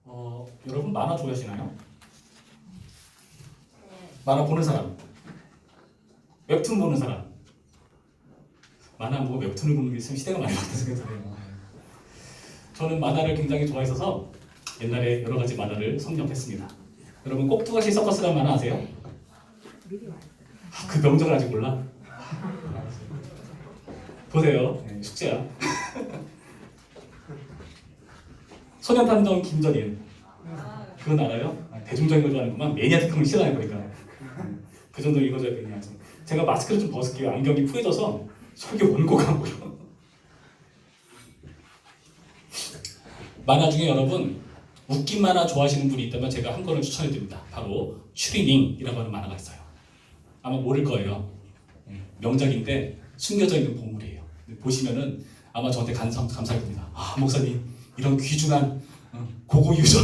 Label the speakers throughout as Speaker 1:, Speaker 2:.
Speaker 1: 여러분 만화 좋아하시나요? 만화 보는 사람, 웹툰 보는 사람. 만화 뭐 웹툰을 보는 게 참 시대가 많이 바뀌어서 생각이 드네요. 저는 만화를 굉장히 좋아해서 옛날에 여러 가지 만화를 섭렵했습니다. 여러분 꼭두가시 서커스라는 만화 아세요? 그 명작을 아직 몰라? 보세요. 네, 숙제야. 소년탐정 김전일. 그건 알아요? 대중적인 걸 좋아하는구만. 매니아틱한 걸 싫어하는 거니까. 그 정도 읽어줘야 되냐. 제가 마스크를 좀 벗을게요. 안경이 푸해져서 속에 원고가 안 보여. 만화 중에 여러분 웃긴 만화 좋아하시는 분이 있다면 제가 한 권을 추천해드립니다. 바로 추리닝이라고 하는 만화가 있어요. 아마 모를 거예요. 명작인데 숨겨져 있는 보물이에요. 보시면은 아마 저한테 감사할 겁니다. 아 목사님 이런 귀중한 고고 유저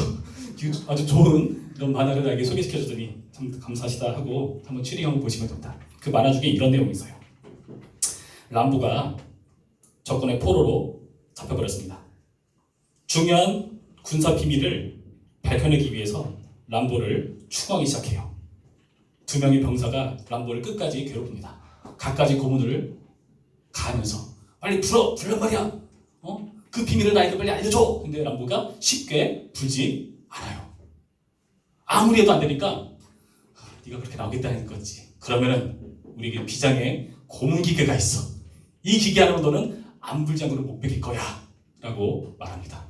Speaker 1: 아주 좋은 이런 만화를 나에게 소개시켜주더니 참 감사하시다 하고 한번 추리닝 한번 보시면 됩니다. 그 만화 중에 이런 내용이 있어요. 람보가 적군의 포로로 잡혀버렸습니다. 중요한 군사 비밀을 밝혀내기 위해서 람보를 추궁하기 시작해요. 두 명의 병사가 람보를 끝까지 괴롭힙니다. 갖가지 고문을 가하면서 빨리 불란 말이야. 그 비밀을 나에게 빨리 알려줘. 근데 람보가 쉽게 불지 않아요. 아무리 해도 안 되니까 네가 그렇게 나오겠다는 거지. 그러면은 우리에게 비장의 고문 기계가 있어. 이 기계 하나로 너는 안불장구를 못 베길 거야. 라고 말합니다.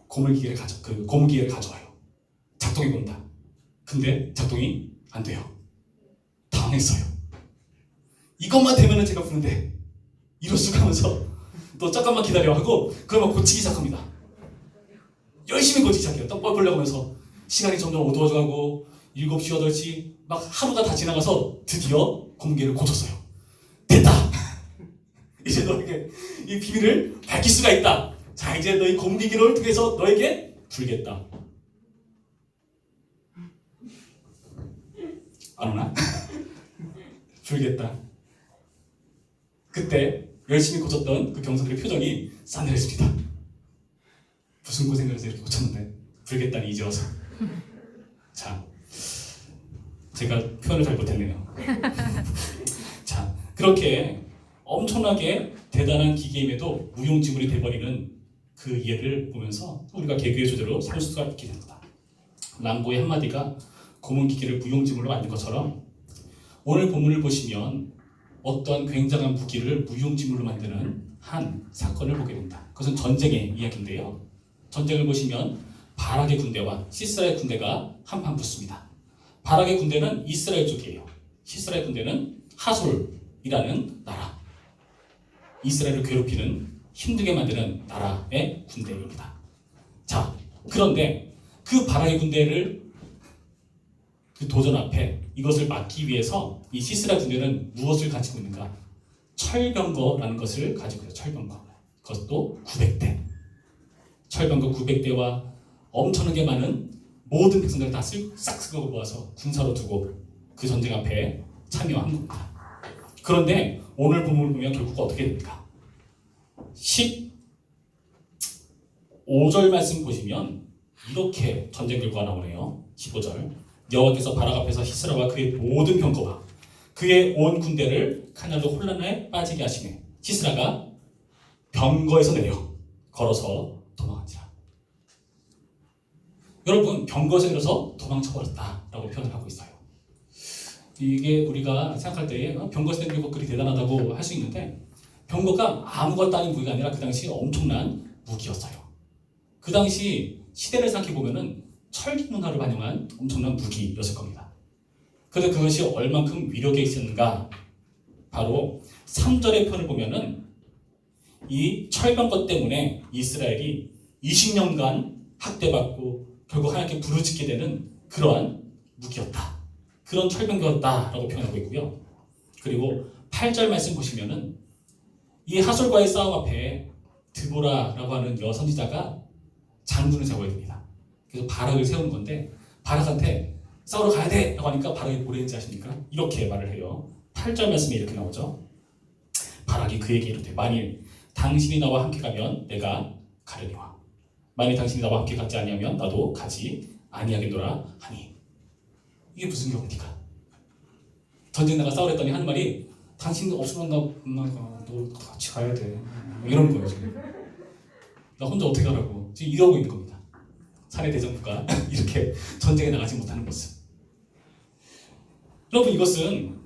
Speaker 1: 고문 기계를 가져와요. 작동해 본다. 근데 작동이 안 돼요. 당황했어요. 이것만 되면은 제가 부는데 이럴 수가 하면서 너 잠깐만 기다려 하고 그러면 고치기 시작합니다. 열심히 고치기 시작해요. 떡 뻘뻘려고 하면서 시간이 점점 어두워져가고 7시, 8시 막 하루가 다 지나가서 드디어 고문기를 고쳤어요. 됐다! 이제 너에게 이 비밀을 밝힐 수가 있다. 자 이제 너희 고문기를 통해서 너에게 불겠다. 안 오나? 불겠다. 그때 열심히 고쳤던 그 경사들의 표정이 싸늘했습니다. 무슨 고생을 해서 이렇게 고쳤는데 불겠다니 이제 와서. 자, 제가 표현을 잘 못했네요. 자, 그렇게 엄청나게 대단한 기계임에도 무용지물이 돼버리는 그 예를 보면서 우리가 개그의 소재로 삼을 수가 있게 됩니다. 람보의 한마디가 고문 기계를 무용지물로 만든 것처럼 오늘 본문을 보시면 어떠한 굉장한 무기를 무용지물로 만드는 한 사건을 보게 됩니다. 그것은 전쟁의 이야기인데요. 전쟁을 보시면 바락의 군대와 시스라의 군대가 한판 붙습니다. 바락의 군대는 이스라엘 쪽이에요. 시스라의 군대는 하솔이라는 나라. 이스라엘을 괴롭히는 힘들게 만드는 나라의 군대입니다. 자, 그런데 그 바락의 군대를 그 도전 앞에 이것을 막기 위해서 이 시스라 군대는 무엇을 가지고 있는가? 철병거라는 것을 가지고 있어요. 철병거. 그것도 900대. 철병거 900대와 엄청나게 많은 모든 백성들을 다 싹 쓸고 모아서 군사로 두고 그 전쟁 앞에 참여한 겁니다. 그런데 오늘 본문을 보면 결국 어떻게 됩니까? 15절 말씀 보시면 이렇게 전쟁 결과가 나오네요. 15절. 여호와께서 바락 앞에서 시스라와 그의 모든 병거와 그의 온 군대를 칼날로 혼란에 빠지게 하시매 시스라가 병거에서 내려 걸어서 도망하니라. 여러분 병거에서 내려서 도망쳐버렸다라고 표현을 하고 있어요. 이게 우리가 생각할 때 병거에서 내리는 것 그리 대단하다고 할 수 있는데 병거가 아무것도 아닌 무기가 아니라 그 당시 엄청난 무기였어요. 그 당시 시대를 생각해 보면은 철기 문화를 반영한 엄청난 무기였을 겁니다. 그런데 그것이 얼만큼 위력이 있었는가? 바로 3절의 편을 보면은 이 철병거 때문에 이스라엘이 20년간 학대받고 결국 하나님께 부르짖게 되는 그러한 무기였다. 그런 철병거였다라고 표현하고 있고요. 그리고 8절 말씀 보시면은 이 하솔과의 싸움 앞에 드보라라고 하는 여선지자가 장군을 세워야 됩니다. 그래서 바락을 세우는 건데 바락한테 싸우러 가야 돼! 라고 하니까 바락이 뭐라 했는지 아십니까? 이렇게 말을 해요. 8절 말씀에 이렇게 나오죠. 바락이 그에게 이르되 만일 당신이 나와 함께 가면 내가 가려니와 만일 당신이 나와 함께 가지 아니하면 나도 가지 아니하겠노라 하니. 이게 무슨 경우입니까? 전쟁 나가 싸우랬더니 하는 말이 당신 없으면 너 같이 가야 돼. 이러는 거예요 지금. 나 혼자 어떻게 하라고 지금 이러고 있는 겁니다. 사내 대전부가 이렇게 전쟁에 나가지 못하는 모습. 여러분 이것은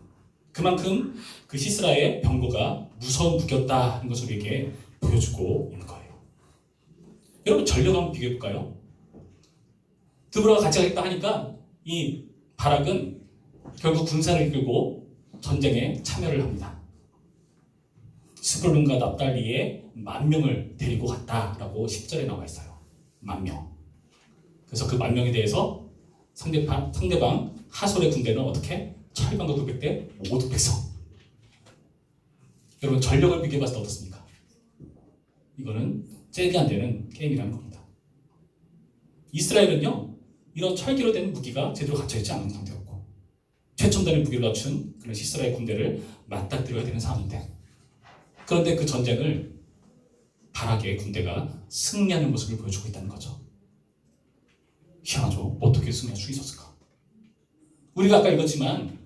Speaker 1: 그만큼 그 시스라의 병거가 무서운 무기였다는 것을 우리에게 보여주고 있는 거예요. 여러분 전력 한번 비교해 볼까요? 드보라가 같이 가겠다 하니까 이 바락은 결국 군사를 이끌고 전쟁에 참여를 합니다. 스불론과 납달리의 10,000명을 데리고 갔다라고 10절에 나와 있어요. 10,000명. 그래서 그 10,000명에 대해서 상대방 하솔의 군대는 어떻게? 철병과 900대 5,000배속. 여러분 전력을 비교해 봤을 때 어떻습니까? 이거는 잽이 안 되는 게임이라는 겁니다. 이스라엘은요 이런 철기로 된 무기가 제대로 갖춰있지 않은 상태였고 최첨단의 무기를 갖춘 그런 시스라의 군대를 맞닥뜨려야 되는 상황인데, 그런데 그 전쟁을 바락의 군대가 승리하는 모습을 보여주고 있다는 거죠. 희한하죠? 어떻게 승리할 수 있었을까? 우리가 아까 읽었지만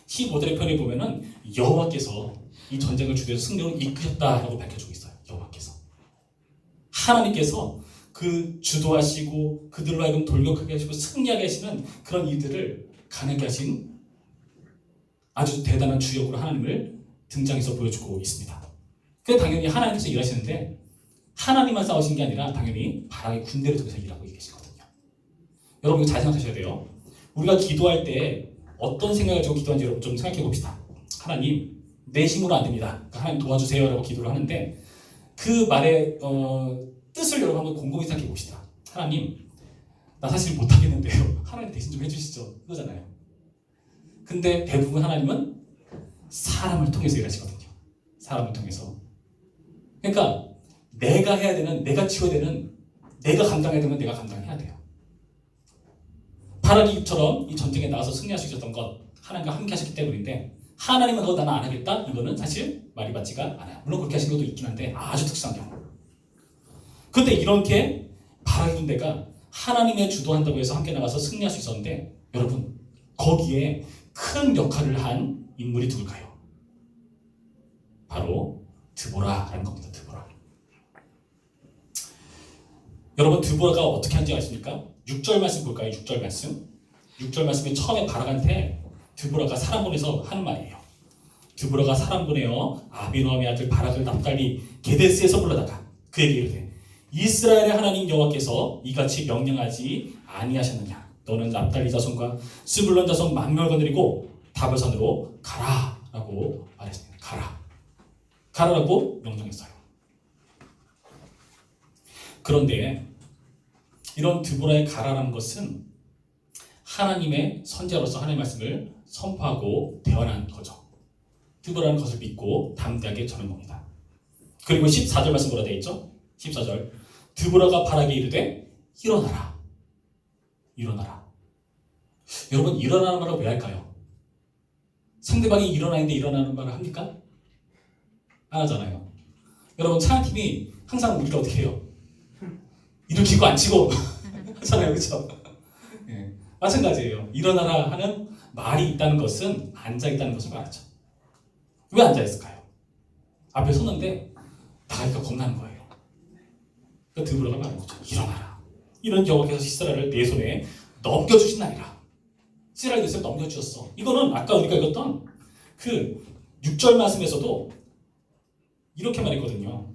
Speaker 1: 15절의 편에 보면은 여호와께서 이 전쟁을 주도해서 승리로 이끄셨다라고 밝혀주고 있어요. 여호와께서 하나님께서 그 주도하시고 그들로 하여금 돌격하게 하시고 승리하게 하시는 그런 일들을 가능하게 하신 아주 대단한 주역으로 하나님을 등장해서 보여주고 있습니다. 그게 당연히 하나님께서 일하시는데 하나님만 싸우신 게 아니라 당연히 바락의 군대를 통해서 일하고 계시거든요. 여러분 이거 잘 생각하셔야 돼요. 우리가 기도할 때 어떤 생각을 가지고 기도하는지 여러분 좀 생각해 봅시다. 하나님 내 힘으로 안 됩니다. 그러니까 하나님 도와주세요 라고 기도를 하는데 그 말의 뜻을 여러분 한번 곰곰이 생각해 봅시다. 하나님 나 사실 못하겠는데요. 하나님 대신 좀 해주시죠. 이거잖아요. 근데 대부분 하나님은 사람을 통해서 일하시거든요. 사람을 통해서. 그러니까 내가 해야 되는, 내가 치워야 되는, 내가 감당해야 되는 내가 감당해야 돼요. 바라기처럼 이 전쟁에 나가서 승리할 수 있었던 것 하나님과 함께 하셨기 때문인데 하나님은 그거 나는 안 하겠다? 이거는 사실 말이 맞지가 않아요. 물론 그렇게 하신 것도 있긴 한데 아주 특수한 경우. 그런데 이렇게 바라기 군대가 하나님의 주도한다고 해서 함께 나가서 승리할 수 있었는데 여러분 거기에 큰 역할을 한 인물이 누굴까요? 바로 드보라라는 겁니다. 드보라. 여러분 드보라가 어떻게 하는지 아십니까? 6절 말씀 볼까요? 6절 말씀. 6절 말씀에 처음에 바락한테 드보라가 사람 보내서 하는 말이에요. 드보라가 사람 보내어 아비노함의 아들 바락을 납달리 게데스에서 불러다가 그에게 이르되 이스라엘의 하나님 여호와께서 이같이 명령하지 아니하셨느냐? 너는 납달리 자손과 스불론 자손 10,000명을 거느리고 다볼산으로 가라라고 말했습니다. 가라라고 명령했어요. 그런데 이런 드보라의 가라라는 것은 하나님의 선지자로서 하나님의 말씀을 선포하고 대언한 거죠. 드보라는 것을 믿고 담대하게 전한 겁니다. 그리고 14절 말씀 뭐라 되어 있죠? 14절 드보라가 바락에 이르되 일어나라. 일어나라. 여러분 일어나는 말을 왜 할까요? 상대방이 일어나는데 일어나는 말을 합니까? 안 하잖아요. 여러분 찬양팀이 항상 우리를 어떻게 해요? 일으키고 앉히고 하잖아요. 그렇죠? 네. 마찬가지예요. 일어나라 하는 말이 있다는 것은 앉아있다는 것을 말하죠. 왜 앉아있을까요? 앞에 섰는데 나가니까 겁나는 거예요. 그러니까 드보라가 말하는 거죠. 일어나라. 이런 여호와께서 시스라를 내 손에 넘겨주신다니라. 시스라를 내 손에 넘겨주셨어. 이거는 아까 우리가 읽었던 그 6절 말씀에서도 이렇게 말했거든요.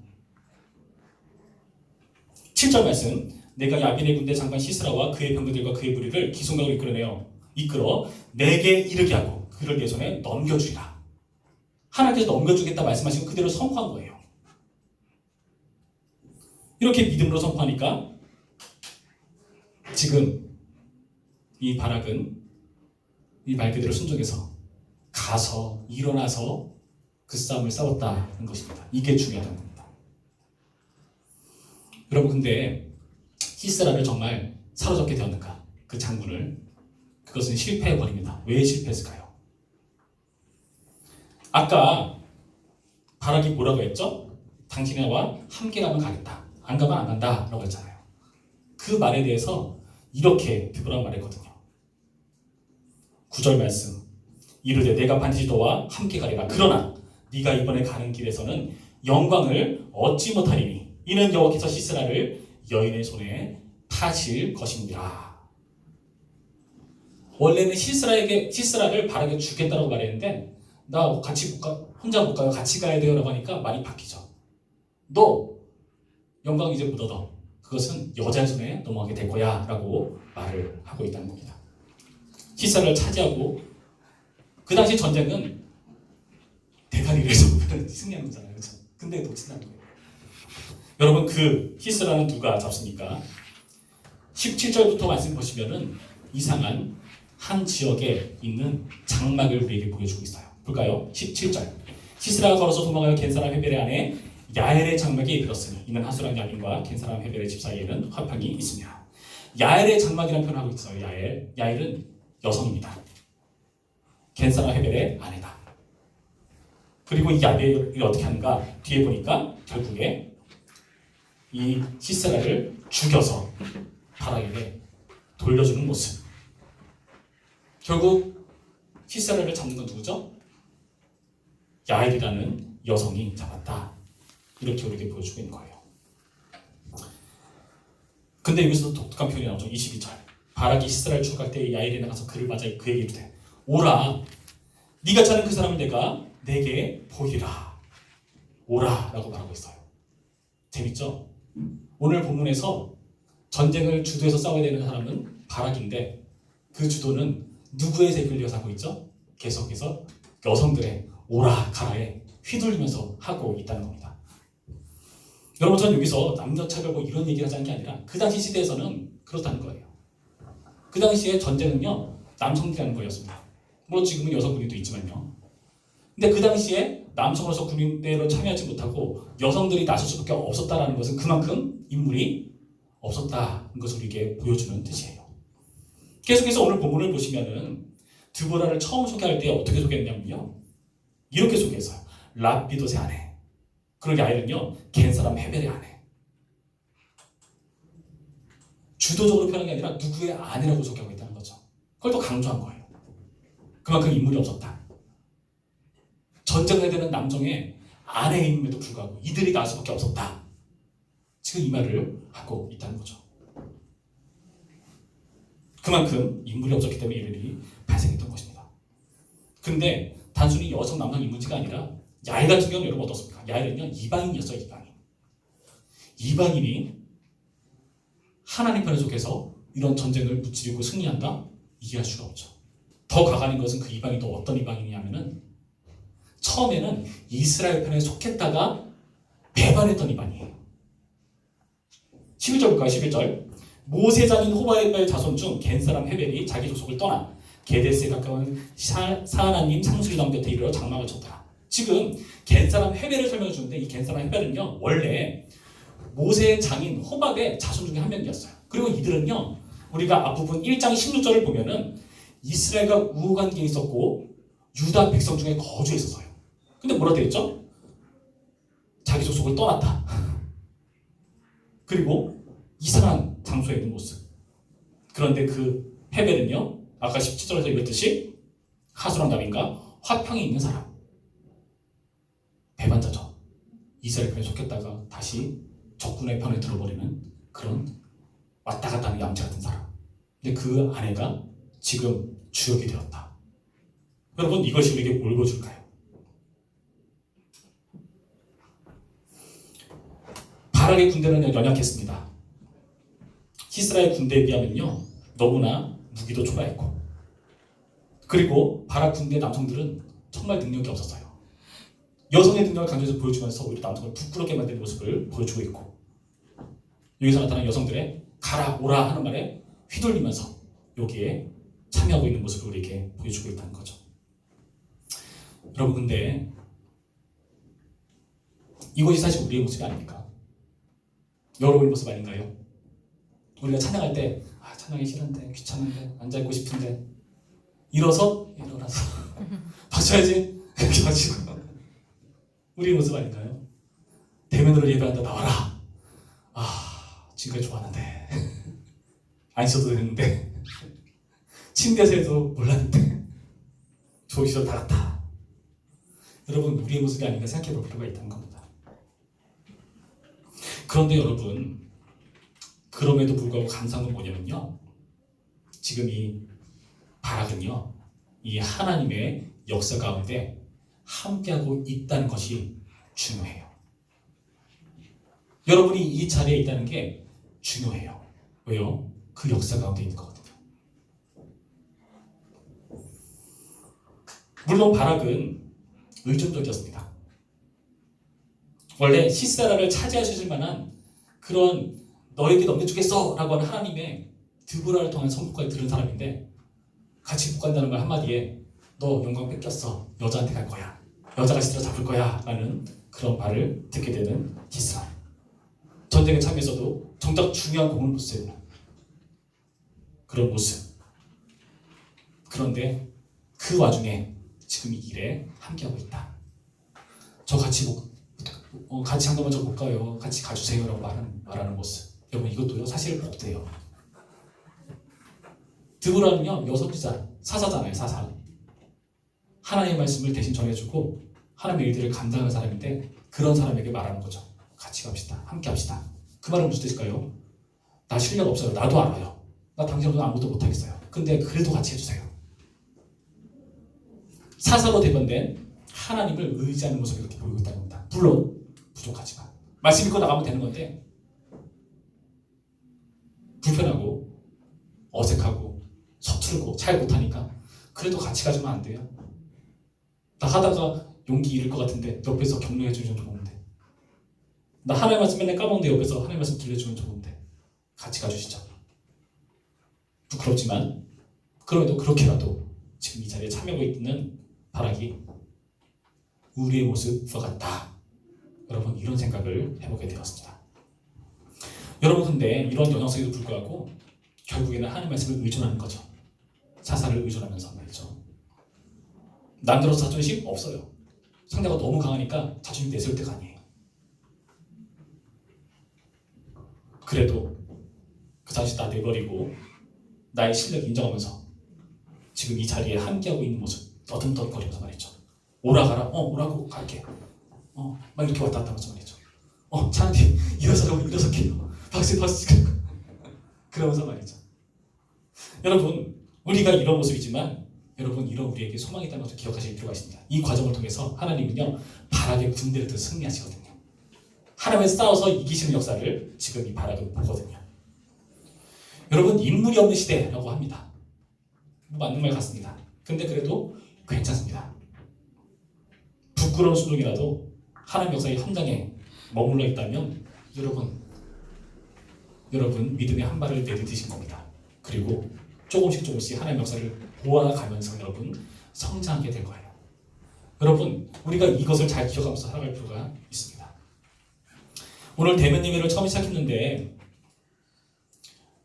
Speaker 1: 7절 말씀 내가 야빈의 군대 장관 시스라와 그의 병거들과 그의 무리를 기송강으로 이끌어 내게 이르게 하고 그를 내 손에 넘겨주리라. 하나님께서 넘겨주겠다 말씀하시고 그대로 선포한 거예요. 이렇게 믿음으로 선포하니까 지금 이 바락은 이 말 그대로 순종해서 가서 일어나서 그 싸움을 싸웠다는 것입니다. 이게 중요하다는 겁니다. 여러분 근데 시스라를 정말 사로잡게 되었는가? 그 장군을. 그것은 실패해버립니다. 왜 실패했을까요? 아까 바락이 뭐라고 했죠? 당신과 함께 가면 가겠다. 안 가면 안 간다 라고 했잖아요. 그 말에 대해서 이렇게 드보라가 말했거든요. 9절 말씀. 이르되 내가 반드시 너와 함께 가리라. 그러나 네가 이번에 가는 길에서는 영광을 얻지 못하리니 이는 여호와께서 시스라를 여인의 손에 파실 것입니다. 원래는 시스라를 바라게 주겠다라고 말했는데 나 같이 못 가, 혼자 못 가요. 같이 가야 돼요라고 하니까 말이 바뀌죠. 너 영광 이제 못 얻어. 그것은 여자의 손에 넘어가게 될 거야 라고 말을 하고 있다는 겁니다. 시스라를 차지하고 그 당시 전쟁은 대가리를 해서 승리한 거잖아요. 그렇죠? 근데 놓친다는 거예요. 여러분 그 시스라는 누가 잡습니까? 17절부터 말씀 보시면은 이상한 한 지역에 있는 장막을 우리에게 보여주고 있어요. 볼까요? 17절. 시스라가 걸어서 도망하여 겐사람 헤벨의 아내 야엘의 장막에 이르렀으니 이는 하수랑 야민과 겐사람 헤벨의 집 사이에는 화평이 있습니다. 야엘의 장막이라는 표현을 하고 있어요. 야엘은 여성입니다. 겐사람 헤벨의 아내다. 그리고 이 야벨이 어떻게 하는가? 뒤에 보니까 결국에 이 시스라를 죽여서 바라게에 돌려주는 모습. 결국 시스라를 잡는 건 누구죠? 야엘이라는 여성이 잡았다. 이렇게 우리에게 보여주고 있는 거예요. 근데 여기서 독특한 표현이 나오죠. 22절. 바락이 시스라를 추격할 때 야엘이 나가서 그를 맞아 그에게 이르되 오라 네가 찾는 그 사람을 내게 보이라. 오라 라고 말하고 있어요. 재밌죠? 오늘 본문에서 전쟁을 주도해서 싸워야 되는 사람은 바락인데 그 주도는 누구의 이끌려서 하고 있죠? 계속해서 여성들의 오라 가라에 휘둘리면서 하고 있다는 겁니다. 여러분 전 여기서 남녀 차별 뭐 이런 얘기를 하자는 게 아니라 그 당시 시대에서는 그렇다는 거예요. 그 당시에 전쟁은요 남성들이 하는 거였습니다. 물론 지금은 여성 군인도 있지만요. 근데 그 당시에 남성으로서 군인대로 참여하지 못하고 여성들이 나설 수밖에 없었다는 것은 그만큼 인물이 없었다는 것을 우리에게 보여주는 뜻이에요. 계속해서 오늘 본문을 보시면은 드보라를 처음 소개할 때 어떻게 소개했냐면요. 이렇게 소개했어요. 랍비돗의 아내. 그리고 야엘은요 겐사람 헤벨의 아내. 주도적으로 표현한 게 아니라 누구의 아내라고 소개하고 있다는 거죠. 그걸 또 강조한 거예요. 그만큼 인물이 없었다. 전쟁을 해야 되는 남성의 아내임에도 불구하고 이들이 나을 수밖에 없었다. 지금 이 말을 하고 있다는 거죠. 그만큼 인물이 없었기 때문에 이런 일이 발생했던 것입니다. 근데 단순히 여성 남성 인문지가 아니라 야엘 같은 경우는 여러분 어떻습니까? 야엘은요 이방인이었어요. 이방인이 하나님 편에 속해서 이런 전쟁을 무찌르고 승리한다? 이해할 수가 없죠. 더 가관인 것은 그 이방인도 어떤 이방인이냐면은 처음에는 이스라엘 편에 속했다가 배반했던 이방이에요. 11절 볼까요? 11절. 모세장인 호바의 자손 중 겐사람 헤벨이 자기 족속을 떠나 게데스에 가까운 사하나님 상수리당 곁에 이르러 장막을 쳤더라. 지금 겐사람 헤벨을 설명해 주는데 이 겐사람 헤벨은요 원래 모세의 장인 호밥의 자손 중에 한 명이었어요. 그리고 이들은요 우리가 앞부분 1장 16절을 보면은 이스라엘과 우호관계에 있었고 유다 백성 중에 거주했었어요. 근데 뭐라 되어 있죠? 자기 족속을 떠났다. 그리고 이상한 장소에 있는 모습. 그런데 그 헤벨은요 아까 17절에서 읽었듯이 하수랑 나빈과 화평이 있는 사람. 배반자죠. 이스라엘 편에 속했다가 다시 적군의 편에 들어버리는 그런 왔다 갔다 하는 얌체 같은 사람. 근데 그 아내가 지금 주역이 되었다. 여러분 이것이 우리에게 뭘 보여줄까요? 바락의 군대는 연약했습니다. 시스라의 군대에 비하면요 너무나 무기도 초라했고 그리고 바락 군대 남성들은 정말 능력이 없었어요. 여성의 능력을 강조해서 보여주면서 오히려 남성을 부끄럽게 만드는 모습을 보여주고 있고 여기서 나타난 여성들의 가라 오라 하는 말에 휘둘리면서 여기에 참여하고 있는 모습을 우리에게 보여주고 있다는 거죠. 여러분 근데 이것이 사실 우리의 모습이 아닙니까? 여러분의 모습 아닌가요? 우리가 찬양할 때 찬양이 싫은데 귀찮은데 앉아있고 싶은데 일어나서 박쳐야지 이렇게 하시고 우리의 모습 아닌가요? 대면으로 예배한다 나와라. 지금까지 좋았는데 안 씻어도 되는데 침대에서 해도 몰랐는데 조이시도 다 같아. 여러분, 우리의 모습이 아닌가 생각해 볼 필요가 있다는 겁니다. 그런데 여러분, 그럼에도 불구하고 감사한 건 뭐냐면요, 지금 이 바락은요, 이 하나님의 역사 가운데 함께하고 있다는 것이 중요해요. 여러분이 이 자리에 있다는 게 중요해요. 왜요? 그 역사 가운데 있는 거거든요. 물론 바락은 의존적이었습니다. 원래 시사라를 차지하실 만한 그런 너에게 넘겨주겠어 라고 하는 하나님의 드보라를 통한 선포까지 들은 사람인데, 같이 못 간다는 말 한마디에 너 영광 뺏겼어, 여자한테 갈 거야, 여자가 시스라 잡을 거야 라는 그런 말을 듣게 되는 시스라. 전쟁에 참여해서도 정작 중요한 공을 못 세우는 그런 모습. 그런데 그 와중에 지금 이 길에 함께하고 있다. 저 같이 같이 한번 저 못 가요, 같이 가주세요 라고 말하는 모습. 여러분, 이것도요 사실 복돼요. 드보라는요 여선지자, 사사잖아요. 사사. 하나님의 말씀을 대신 전해주고 하나님의 일들을 감당하는 사람인데, 그런 사람에게 말하는 거죠. 같이 갑시다, 함께 합시다. 그 말은 무슨 뜻일까요? 나 실력 없어요, 나도 알아요, 나 당신 없으면 아무것도 못하겠어요, 근데 그래도 같이 해주세요. 사사로 대변된 하나님을 의지하는 모습이 이렇게 보이고 있다는 겁니다. 물론 부족하지만 말씀 믿고 나가면 되는 건데, 불편하고 어색하고 서투르고 잘 못하니까 그래도 같이 가주면 안 돼요? 나 하다가 용기 잃을 것 같은데 옆에서 격려해 주면 좋은데, 나 하나님 말씀 맨날 까먹는데 옆에서 하나님 말씀 들려주면 좋은데, 같이 가주시죠. 부끄럽지만 그럼에도 그렇게라도 지금 이 자리에 참여하고 있는 바락이 우리의 모습과 같다. 여러분, 이런 생각을 해보게 되었습니다. 여러분, 근데 이런 영향성에도 불구하고 결국에는 하나님 말씀을 의존하는 거죠. 사사를 의존하면서 말이죠. 남들어서 자존심 없어요. 상대가 너무 강하니까 자존심 내세울 때가 아니에요. 그래도 그 자신 다 내버리고 나의 실력 인정하면서 지금 이 자리에 함께하고 있는 모습, 떠듬떠듬거리면서 말이죠. 오라가라, 오라고 갈게, 막 이렇게 왔다 갔다 하면서 말이죠. 차한테 일어서 게요, 박수 그러면서 말이죠. 여러분, 우리가 이런 모습이지만 여러분, 이런 우리에게 소망이 있다는 것을 기억하실 필요가 있습니다. 이 과정을 통해서 하나님은요 바락의 군대를 더 승리하시거든요. 하나님과 싸워서 이기시는 역사를 지금 이 바락은 보거든요. 여러분, 인물이 없는 시대라고 합니다. 맞는 말 같습니다. 근데 그래도 괜찮습니다. 부끄러운 순종이라도 하나님 역사의 현장에 머물러 있다면 여러분 믿음의 한 발을 내딛으신 겁니다. 그리고 조금씩 하나님 역사를 보아가면서 여러분 성장하게 될 거예요. 여러분, 우리가 이것을 잘 기억하면서 살아갈 필요가 있습니다. 오늘 대면 예배를 처음 시작했는데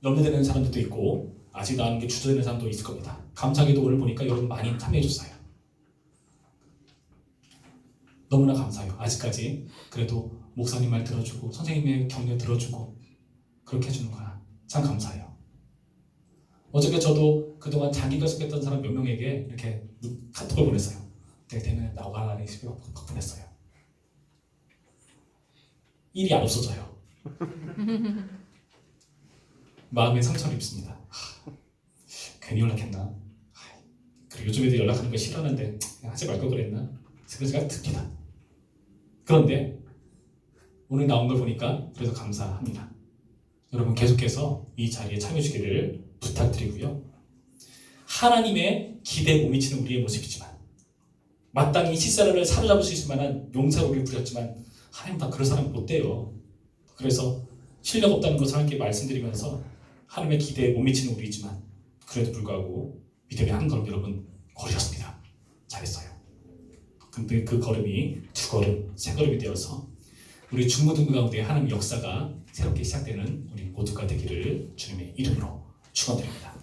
Speaker 1: 염려되는 사람들도 있고 아직 나오는 게 주저되는 사람도 있을 겁니다. 감사하게도 오늘 보니까 여러분 많이 참여해줬어요. 너무나 감사해요. 아직까지 그래도 목사님 말 들어주고 선생님의 격려 들어주고 그렇게 해주는 거야. 참 감사해요. 어저께 저도 그동안 장기 결석했던 사람 몇 명에게 이렇게 카톡을 보냈어요. 내가 대면에 나와라는 식으로 보냈어요. 일이 안 없어져요. 마음에 상처를 입습니다. 괜히 연락했나? 그리고 요즘 애들 연락하는 거 싫어하는데 하지 말 걸 그랬나? 생각이 듭니다. 그런데 오늘 나온 걸 보니까 그래서 감사합니다. 여러분, 계속해서 이 자리에 참여해 주기를 부탁드리고요. 하나님의 기대에 못 미치는 우리의 모습이지만, 마땅히 시세라를 사로잡을 수 있을 만한 용사로 우리를 부렸지만 하나님 다 그런 사람 못 돼요. 그래서 실력 없다는 것을 함께 말씀드리면서 하나님의 기대에 못 미치는 우리지만 그래도 불구하고 믿음의 한 걸음 여러분 걸으셨습니다. 잘했어요. 근데 그 걸음이 두 걸음, 세 걸음이 되어서 우리 중고등부 가운데 하나님의 역사가 새롭게 시작되는 우리 모두가 되기를 주님의 이름으로 축원드립니다.